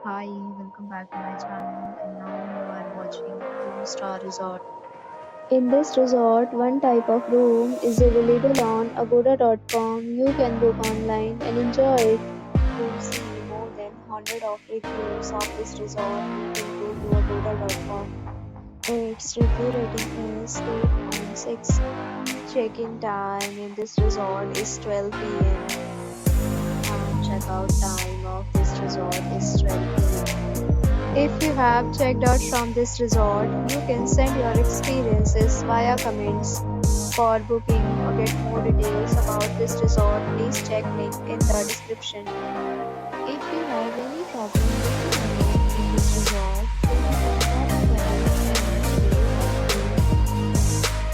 Hi, welcome back to my channel, and now you are watching 2-star resort. In this resort, one type of room is available on agoda.com. You can book online and enjoy it. To see more than 100 of reviews of this resort, you can go to agoda.com. Its review rating is 8.6. Check-in time in this resort is 12 p.m. and checkout time of this resort is 12 p.m. If you have checked out from this resort, you can send your experiences via comments. For booking or get more details about this resort, please check link in the description. If you have any problem booking a room in this resort, then you can call our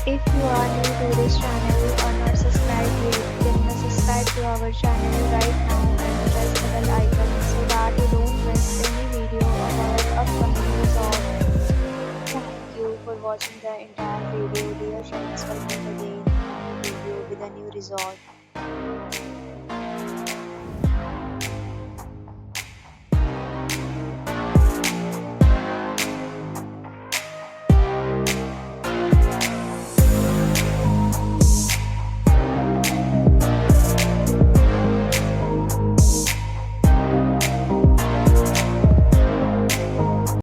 If you are new to this channel or not subscribed yet, then you must subscribe to our channel right now and press the bell icon so that you don't miss any video of our upcoming resort. Thank you for watching the entire video. Dear friends, welcome again in a new video with a new resort.